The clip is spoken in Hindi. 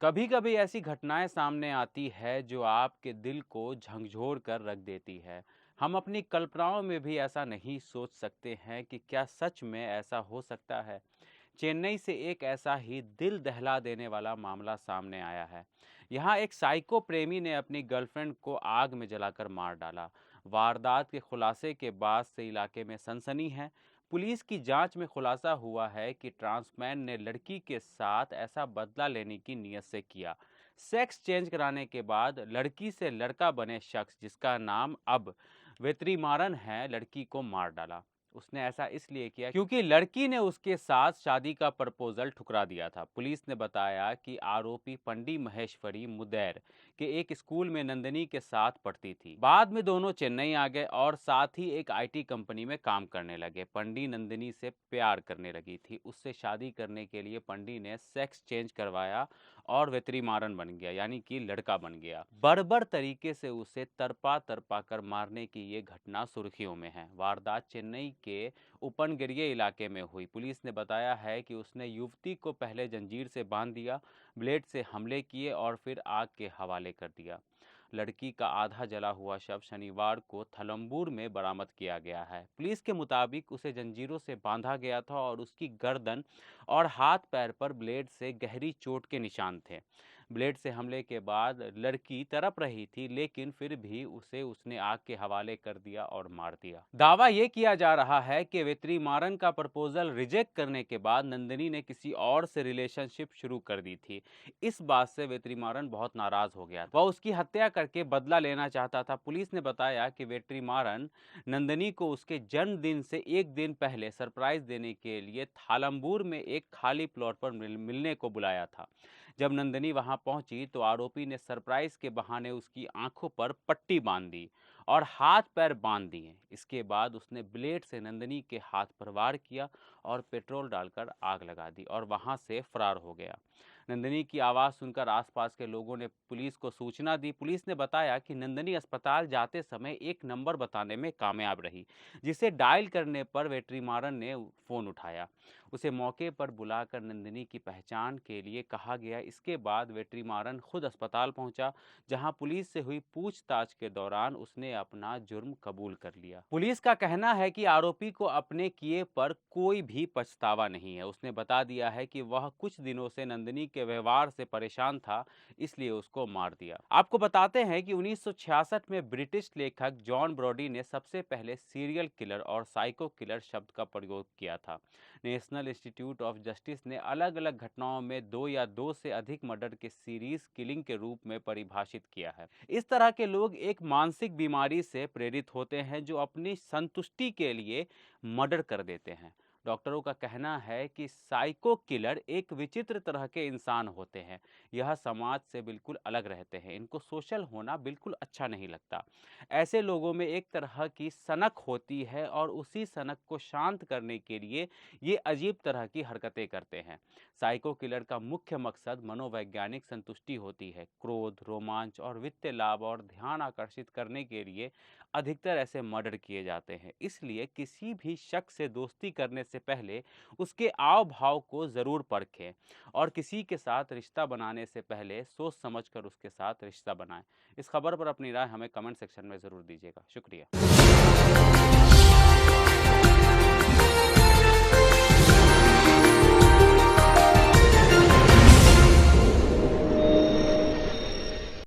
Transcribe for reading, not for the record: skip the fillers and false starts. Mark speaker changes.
Speaker 1: कभी कभी ऐसी घटनाएं सामने आती है जो आपके दिल को झंझोर कर रख देती है। हम अपनी कल्पनाओं में भी ऐसा नहीं सोच सकते हैं कि क्या सच में ऐसा हो सकता है। चेन्नई से एक ऐसा ही दिल दहला देने वाला मामला सामने आया है। यहाँ एक साइको प्रेमी ने अपनी गर्लफ्रेंड को आग में जलाकर मार डाला। वारदात के खुलासे के बाद से इलाके में सनसनी है। पुलिस की जांच में खुलासा हुआ है कि ट्रांसमैन ने लड़की के साथ ऐसा बदला लेने की नीयत से किया। सेक्स चेंज कराने के बाद लड़की से लड़का बने शख्स, जिसका नाम अब वेत्रीमारन है, लड़की को मार डाला। उसने ऐसा इसलिए किया क्योंकि लड़की ने उसके साथ शादी का प्रपोजल ठुकरा दिया था। पुलिस ने बताया कि आरोपी पंडी महेश्वरी मुदैर के एक स्कूल में नंदिनी के साथ पढ़ती थी। बाद में दोनों चेन्नई आ गए और साथ ही एक आईटी कंपनी में काम करने लगे। पंडी नंदिनी से प्यार करने लगी थी। उससे शादी करने के लिए पंडी ने सेक्स चेंज करवाया और वेत्रीमारन बन गया, यानी कि लड़का बन गया। बर्बर तरीके से उसे तरपा तरपा कर मारने की ये घटना सुर्खियों में है। वारदात चेन्नई के उपनगरीय इलाके में हुई। पुलिस ने बताया है कि उसने युवती को पहले जंजीर से बांध दिया, ब्लेड से हमले किए और फिर आग के हवाले कर दिया। लड़की का आधा जला हुआ शव शनिवार को थलम्बूर में बरामद किया गया है। पुलिस के मुताबिक उसे जंजीरों से बांधा गया था और उसकी गर्दन और हाथ पैर पर ब्लेड से गहरी चोट के निशान थे। ब्लेड से हमले के बाद लड़की तड़प रही थी, लेकिन फिर भी उसे उसने आग के हवाले कर दिया और मार दिया। दावा यह किया जा रहा है कि वेत्रीमारन का प्रपोजल रिजेक्ट करने के बाद नंदिनी ने किसी और से रिलेशनशिप शुरू कर दी थी। इस बात से वेत्रीमारन बहुत नाराज हो गया। वह उसकी हत्या करके बदला लेना चाहता था। पुलिस ने बताया कि वेट्रीमारन नंदिनी को उसके जन्मदिन से एक दिन पहले सरप्राइज देने के लिए थालम्बूर में एक खाली प्लॉट पर मिलने को बुलाया था। जब नंदिनी वहां पहुंची तो आरोपी ने सरप्राइज के बहाने उसकी आंखों पर पट्टी बांध दी और हाथ पैर बांध दिए। इसके बाद उसने ब्लेड से नंदिनी के हाथ पर वार किया और पेट्रोल डालकर आग लगा दी और वहां से फरार हो गया। नंदिनी की आवाज़ सुनकर आसपास के लोगों ने पुलिस को सूचना दी। पुलिस ने बताया कि नंदिनी अस्पताल जाते समय एक नंबर बताने में कामयाब रही, जिसे डायल करने पर वेट्रीमारन ने फ़ोन उठाया। उसे मौके पर बुलाकर नंदिनी की पहचान के लिए कहा गया। इसके बाद वेट्रीमारन खुद अस्पताल पहुंचा, जहां पुलिस से हुई पूछताछ के दौरान उसने अपना जुर्म कबूल कर लिया। पुलिस का कहना है कि आरोपी को अपने किए पर कोई भी पछतावा नहीं है। उसने बता दिया है कि वह कुछ दिनों से नंदिनी के व्यवहार से परेशान था, इसलिए उसको मार दिया। आपको बताते हैं कि 1966 में ब्रिटिश लेखक जॉन ब्रॉडी ने सबसे पहले सीरियल किलर और साइको किलर शब्द का प्रयोग किया था। नेशनल इंस्टीट्यूट ऑफ जस्टिस ने अलग अलग घटनाओं में दो या दो से अधिक मर्डर के सीरीज किलिंग के रूप में परिभाषित किया है। इस तरह के लोग एक मानसिक बीमारी से प्रेरित होते हैं जो अपनी संतुष्टि के लिए मर्डर कर देते हैं। डॉक्टरों का कहना है कि साइको किलर एक विचित्र तरह के इंसान होते हैं। यह समाज से बिल्कुल अलग रहते हैं। इनको सोशल होना बिल्कुल अच्छा नहीं लगता। ऐसे लोगों में एक तरह की सनक होती है और उसी सनक को शांत करने के लिए ये अजीब तरह की हरकतें करते हैं। साइको किलर का मुख्य मकसद मनोवैज्ञानिक संतुष्टि होती है। क्रोध, रोमांच और वित्तीय लाभ और ध्यान आकर्षित करने के लिए अधिकतर ऐसे मर्डर किए जाते हैं। इसलिए किसी भी शख्स से दोस्ती करने से पहले उसके आव भाव को जरूर परखें और किसी के साथ रिश्ता बनाने से पहले सोच समझकर उसके साथ रिश्ता बनाएं। इस खबर पर अपनी राय हमें कमेंट सेक्शन में जरूर दीजिएगा। शुक्रिया।